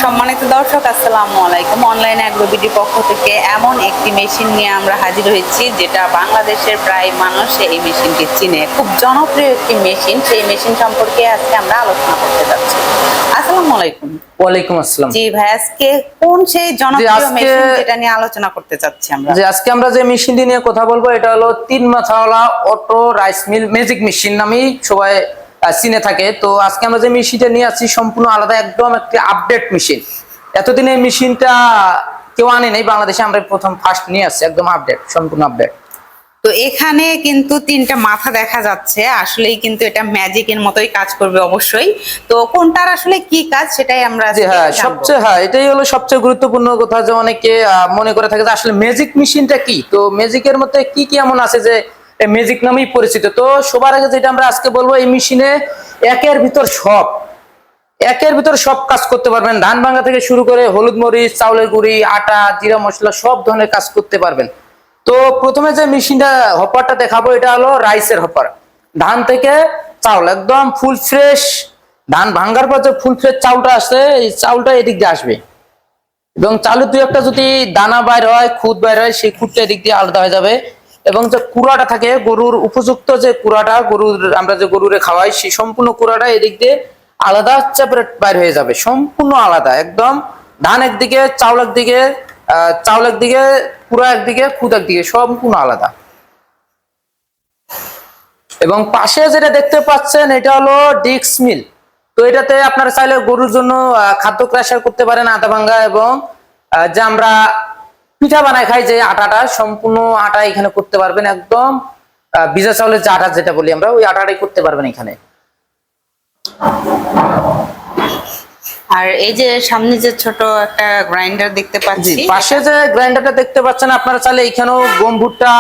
সম্মানিত দর্শক, আসসালামু আলাইকুম। অনলাইন অ্যাগ্রোবিডির পক্ষ থেকে এমন একটি মেশিন নিয়ে আমরা হাজির হয়েছি, যেটা বাংলাদেশের প্রায় মানুষ এই মেশিনটি চিনে। খুব জনপ্রিয় একটি মেশিন। সেই মেশিন সম্পর্কে আজকে আমরা আলোচনা করতে যাচ্ছি। আসসালামু আলাইকুম। ওয়ালাইকুম আসসালাম। জি ভাই, আজকে কোন সেই জনপ্রিয় মেশিন যেটা নিয়ে আলোচনা করতে চাচ্ছি আমরা? আজকে আমরা যে মেশিনটি নিয়ে কথা বলবো এটা হলো 3 মাথাওয়ালা auto rice mill magic machine নামেই সবাই চিনে থাকে। তো আজকে আমরা যে মেশিনটা নিয়ে আসছি সম্পূর্ণ আলাদা, একদম একটি আপডেট মেশিন। এতদিন এই মেশিনটা কেউ আনে নাই বাংলাদেশে, আমরা প্রথম ফার্স্ট নিয়ে আসছি, একদম আপডেট, সম্পূর্ণ আপডেট। তো এখানে কিন্তু 3টা মাথা দেখা যাচ্ছে, আসলেই কিন্তু এটা ম্যাজিকের মতোই কাজ করবে অবশ্যই। তো কোনটার আসলে কি কাজ সেটাই আমরা এটাই হলো সবচেয়ে গুরুত্বপূর্ণ কথা, যে অনেকে মনে করে থাকে যে আসলে ম্যাজিক মেশিনটা কি। তো ম্যাজিকের মধ্যে কি কি এমন আছে যে ম্যাজিক নামেই পরিচিত। তো সবার আগে যেটা আমরা আজকে বলবো, এই মেশিনে একের ভিতর সব কাজ করতে পারবেন। ধান ভাঙা থেকে শুরু করে হলুদ মরিচ, চাউলের গুঁড়ি, আটা, জিরা মশলা, সব ধরনের কাজ করতে পারবেন। তো প্রথমে যে মেশিনটা হপারটা দেখাবো, এটা হলো রাইসের হপার। ধান থেকে চাউল একদম ফুল ফ্রেশ, ধান ভাঙ্গার পর যে ফুল ফ্রেশ চাউলটা আসে, এই চাউলটা এদিক দিয়ে আসবে এবং চালের দুই একটা যদি দানা বাইর হয়, খুদ বাইর হয়, সেই খুদটা এদিক দিয়ে আলাদা হয়ে যাবে। এবং যে কুড়াটা থাকে গরুর উপযুক্ত, যে কুড়াটা আমরা যে গরুরে খাওয়াই, সেই সম্পূর্ণ কুড়াটা এদিক দিয়ে আলাদা সেপারেট বাইর হয়ে যাবে, সম্পূর্ণ আলাদা একদম। ধান একদিকে, চাউল একদিকে, কুড়া একদিকে, খুদ একদিকে, সম্পূর্ণ আলাদা। এবং পাশে যেটা দেখতে পাচ্ছেন, এটা হলো ডিক্স মিল। তো এটাতে আপনারা চাইলে গরুর জন্য খাদ্য ক্রাশার করতে পারেন, আটা ভাঙ্গা, এবং যে আমরা পিঠা বানাই খাই যে আটাটা, সম্পূর্ণ আটা এখানে করতে পারবেন। একদম ভিজা চাউলের যে আটা যেটা বলি আমরা, ওই আটাটাই করতে পারবেন এখানে। আর এই যে সামনে যে ছোট একটা গ্রাইন্ডার দেখতে পাচ্ছি, পাশে যে গ্রাইন্ডারটা দেখতে পাচ্ছেন, আপনারা চাইলে এখানেও গম ভুট্টা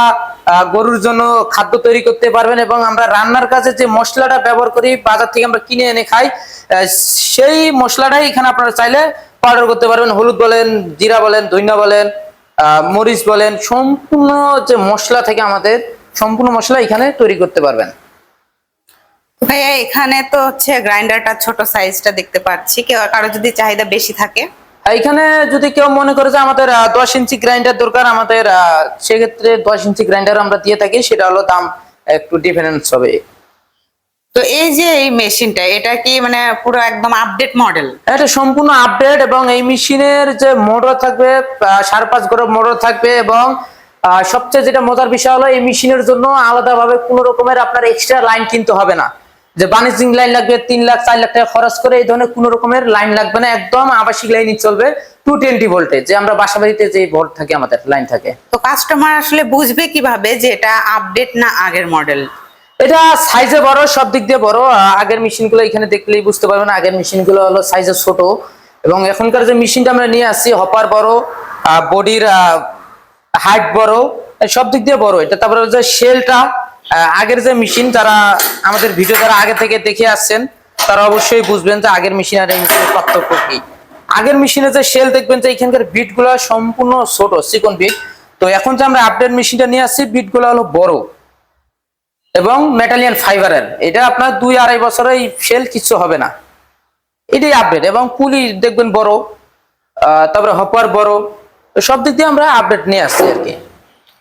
গরুর জন্য খাদ্য তৈরি করতে পারবেন। এবং আমরা রান্নার কাজে যে মশলাটা ব্যবহার করি, বাজার থেকে আমরা কিনে এনে খাই, সেই মশলাটাই এখানে আপনারা চাইলে পাউডার করতে পারবেন। হলুদ বলেন, জিরা বলেন, ধনিয়া বলেন, মরিচ বলেন, সম্পূর্ণ যে মশলা থেকে আমাদের সম্পূর্ণ মশলা এখানে তৈরি করতে পারবেন। ভাইয়া এখানে তো হচ্ছে গ্রাইন্ডারটা ছোট সাইজটা দেখতে পাচ্ছি, কারো যদি চাহিদা বেশি থাকে, এখানে যদি কেউ মনে করে যে আমাদের 10 ইঞ্চি গ্রাইন্ডার দরকার, আমাদের সেক্ষেত্রে 10 ইঞ্চি গ্রাইন্ডার আমরা দিয়ে থাকি। সেটা হলো দাম একটু ডিফারেন্স হবে। তো এই যে এই মেশিনটা, এটা কি মানে পুরো একদম আপডেট মডেল? এটা সম্পূর্ণ আপডেট, এবং এই মেশিনের যে মোটর থাকবে 5.5 গরম মোটর থাকবে। এবং সবচেয়ে যেটা মজার বিষয় হলো, এই মেশিনের জন্য আলাদাভাবে কোনো রকমের আপনার এক্সট্রা লাইন কিনতে হবে না, যে বাণিজ্যিক লাইন লাগবে 3 লাখ 4 লাখ টাকা খরচ করে, এই ধরনের কোনো রকমের লাইন লাগবে না। একদম আবাসিক লাইনই চলবে, 220 ভোল্টে, যে আমরা বাসা বাড়িতে যে ভোল্ট থাকে আমাদের লাইন থাকে। তো কাস্টমার আসলে বুঝবে কিভাবে যে এটা আপডেট না আগের মডেল? এটা সাইজে বড়, সব দিক দিয়ে বড়। আগের মেশিনগুলো এখানে দেখলেই বুঝতে পারবেন, আগের মেশিনগুলো হলো সাইজে ছোট। এবং এখনকার যে মেশিনটা আমরা নিয়ে আসছি, হপার বড়, বডির হাইট বড়, সব দিক দিয়ে বড় এটা। তারপরে যে শেলটা, আগের যে মেশিন, যারা আমাদের ভিডিও যারা আগে থেকে দেখে আসছেন, তারা অবশ্যই বুঝবেন যে আগের মেশিন আর এই মেশিনের পার্থক্য কি। আগের মেশিনে যে শেল দেখবেন যে এখানকার বিট গুলো সম্পূর্ণ ছোট, চিকন বিট। তো এখন যে আমরা আপডেট মেশিনটা নিয়ে আসছি, বিট গুলো হলো বড় এবং মেটালিয়ান ফাইবারের। এটা আপনার 2-2.5 বছরে এই শেল কিছু হবে না, এটাই আপডেট। এবং পুলি দেখবেন বড়, তারপরে হপার বড়, সব দিক দিয়ে আমরা আপডেট নিয়ে আসছি আর কি।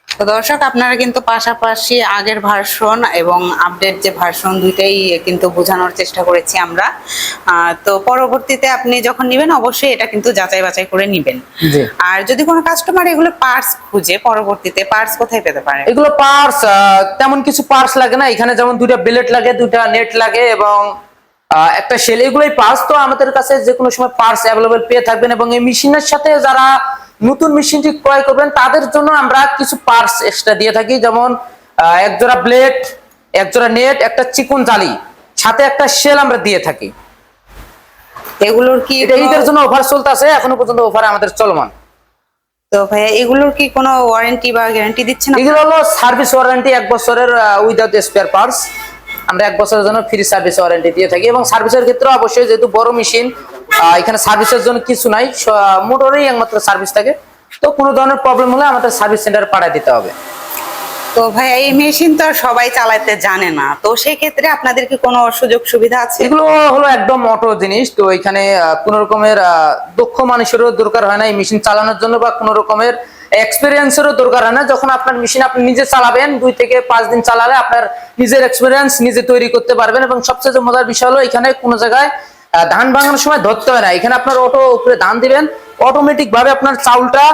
তো দর্শক, আপনারা কিন্তু পাশাপাশি আগের ভার্সন এবং আপডেট যে ভার্সন, দুইটাই কিন্তু বোঝানোর চেষ্টা করেছি আমরা। তো পরবর্তীতে আপনি যখন নেবেন, অবশ্যই এটা কিন্তু যাচাই বাছাই করে নেবেন। আর যদি কোনো কাস্টমার এগুলো পার্টস খুঁজে, পরবর্তীতে পার্টস কোথায় পেতে পারে? এগুলো পার্টস তেমন কিছু পার্টস লাগে না এখানে, যেমন 2টা ব্লেড লাগে, 2টা নেট লাগে, এবং একটা শেল, এগুলোই পার্টস। তো আমাদের কাছে যে কোনো সময় পার্টস অ্যাভেলেবেল পেয়ে থাকবেন। এবং এই মেশিনের সাথে যারা নতুন মেশিনটি ক্রয় করবেন, তাদের জন্য আমরা কিছু পার্টস এক্সট্রা দিয়ে থাকি, যেমন এক জোড়া ব্লেড, এক জোড়া নেট, একটা চিকন জালি, সাথে একটা শেল আমরা দিয়ে থাকি। এগুলোর কি ঈদের জন্য অফার চলতেছে, এখনো পর্যন্ত অফার আমাদের চলমান। তো ভাইয়া এগুলোর কি কোনো ওয়ারেন্টি বা গ্যারান্টি দিচ্ছেন? এগুলো হলো সার্ভিস ওয়ারেন্টি 1 বছরের, উইদাউট স্পেয়ার পার্টস। আমরা 1 বছরের জন্য ফ্রি সার্ভিস ওয়ারেন্টি দিয়ে থাকি। এবং সার্ভিসের ক্ষেত্রে অবশ্যই, যেহেতু বড় মেশিন, এখানে সার্ভিসের জন্য কিছু নাই, মোটরেই একমাত্র সার্ভিস থাকে। তো কোনো ধরনের প্রবলেম হলে আমাদের সার্ভিস সেন্টারে পাঠিয়ে দিতে হবে। তো ভাই এই মেশিন তো আর সবাই চালাতে জানে না, তো সেই ক্ষেত্রে আপনাদের কি কোনো সুযোগ সুবিধা আছে? এগুলো হলো একদম অটো জিনিস, তো এখানে কোনো রকমের দক্ষ মানুষেরও দরকার হয় না এই মেশিন চালানোর জন্য, বা কোনো রকমের এক্সপিরিয়েন্সেরও দরকার হয় না। যখন আপনার মেশিন আপনি নিজে চালাবেন, 2 থেকে 5 দিন চালালে আপনার নিজের এক্সপিরিয়েন্স নিজে তৈরি করতে পারবেন। এবং সবচেয়ে যে মজার বিষয় হলো এখানে কোনো জায়গায় ধান ভাঙানোর সময় ধরতে হয় না। এখানে আপনার অটো উপরে ধান দিবেন, অটোমেটিক ভাবে আপনার চাউলটা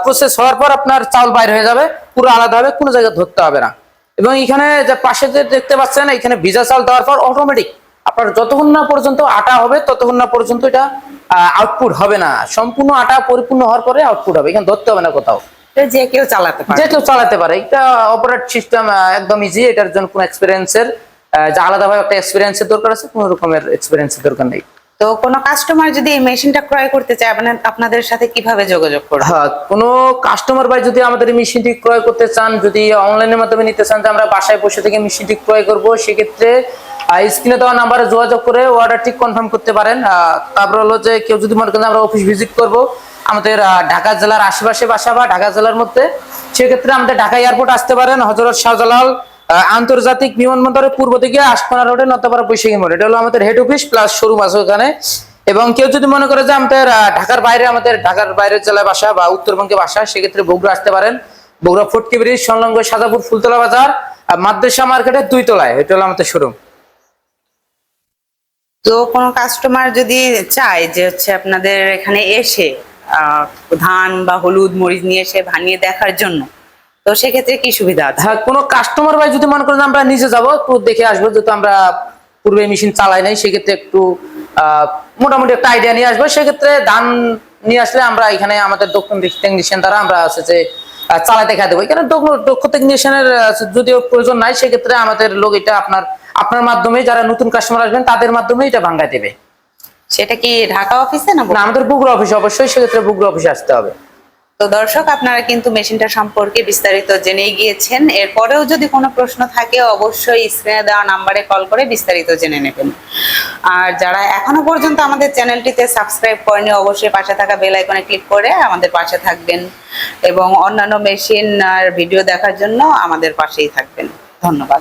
প্রসেস হওয়ার পর আপনার চাউল বাইর হয়ে যাবে পুরো আলাদা হবে, কোনো জায়গায় ধরতে হবে না। এবং এখানে যে পাশে যে দেখতে পাচ্ছেন, এখানে ভিজা চাল দেওয়ার পর অটোমেটিক আপনার যতক্ষণ না পর্যন্ত আটা হবে ততক্ষণ না পর্যন্ত এটা আউটপুট হবে না। সম্পূর্ণ আটা পরিপূর্ণ হওয়ার পরে আউটপুট হবে, এখানে ধরতে হবে না কোথাও। এটা যে কেউ চালাতে পারে? যে কেউ চালাতে পারে। এটা অপারেট সিস্টেম একদম ইজি, এটার জন্য কোনো এক্সপিরিয়েন্সের যে আলাদাভাবে একটা এক্সপিরিয়েন্সের দরকার আছে, কোনো রকমের এক্সপিরিয়েন্সের দরকার নেই। তো কোনো কাস্টমার যদি এই মেশিনটা ক্রয় করতে চায়, আপনাদের সাথে কিভাবে যোগাযোগ করবে? হ্যাঁ, কোনো কাস্টমার ভাই যদি আমাদের এই মেশিনটি ক্রয় করতে চান, যদি অনলাইনের মাধ্যমে নিতে চান যে আমরা বাসায় বসে থেকে মেশিনটি ক্রয় করব, সেক্ষেত্রে স্ক্রিনে দেওয়া নাম্বারে যোগাযোগ করে অর্ডারটি কনফার্ম করতে পারেন। তারপর হলো যে কেউ যদি মনে করেন আমরা অফিস ভিজিট করব আমাদের ঢাকা জেলার আশেপাশে বাসা বা ঢাকা জেলার মধ্যে, সেক্ষেত্রে আমাদের ঢাকা এয়ারপোর্ট আসতে পারেন, হযরত শাহজালাল আন্তর্জাতিক বিমানবন্দরের পূর্ব দিকে আশপানা রোডে নতাপাড়া বৈশাখী মোড়, এটা হলো আমাদের হেড অফিস প্লাস শোরুম আছে ওখানে। এবং কেউ যদি মনে করে যে আমাদের ঢাকার বাইরের জেলায় বাসা বা উত্তরবঙ্গে বাসা, সেক্ষেত্রে বগুড়া আসতে পারেন। বগুড়া ফটকি ব্রিজ সংলগ্ন সাজাপুর ফুলতলা বাজার মাদ্রাসা মার্কেটের 2 তলায়, এটা হলো আমাদের শোরুম। তো কোনো কাস্টমার যদি চায় যে হচ্ছে আপনাদের এখানে এসে আহ, ধান বা হলুদ মরিচ নিয়ে এসে ভানিয়ে দেখার জন্য, তো সেক্ষেত্রে কি সুবিধা আছে? হ্যাঁ, কোনো কাস্টমার ভাই যদি মনে করেন আমরা নিজে যাবো তো দেখে আসবো, যেহেতু আমরা পূর্বে মেশিন চালাই নাই, সেক্ষেত্রে একটু মোটামুটি একটা আইডিয়া নিয়ে আসবো। সেক্ষেত্রে ধান নিয়ে আসলে আমরা এখানে আমাদের দক্ষ টেকনিশিয়ান দ্বারা আমরা আছে যে চালাতে দেখা দেবো। এখানে দক্ষ টেকনিশিয়ানের যদিও প্রয়োজন নাই, সেক্ষেত্রে আমাদের লোক এটা আপনার মাধ্যমে যারা নতুন কাস্টমার আসবেন তাদের মাধ্যমে এটা ভাঙায় দেবে। সেটা কি ঢাকা অফিসে না? না, আমাদের বগুড়া অফিসে, অবশ্যই সেক্ষেত্রে বগুড়া অফিসে আসতে হবে। তো দর্শক, আপনারা কিন্তু মেশিনটা সম্পর্কে বিস্তারিত জেনে গিয়েছেন। এরপরেও যদি কোনো প্রশ্ন থাকে অবশ্যই স্ক্রিনে দেওয়া নাম্বারে কল করে বিস্তারিত জেনে নেবেন। আর যারা এখনো পর্যন্ত আমাদের চ্যানেলটিতে সাবস্ক্রাইব করেনি, অবশ্যই পাশে থাকা বেল আইকনে ক্লিক করে আমাদের পাশে থাকবেন এবং অন্যান্য মেশিন আর ভিডিও দেখার জন্য আমাদের পাশেই থাকবেন। ধন্যবাদ।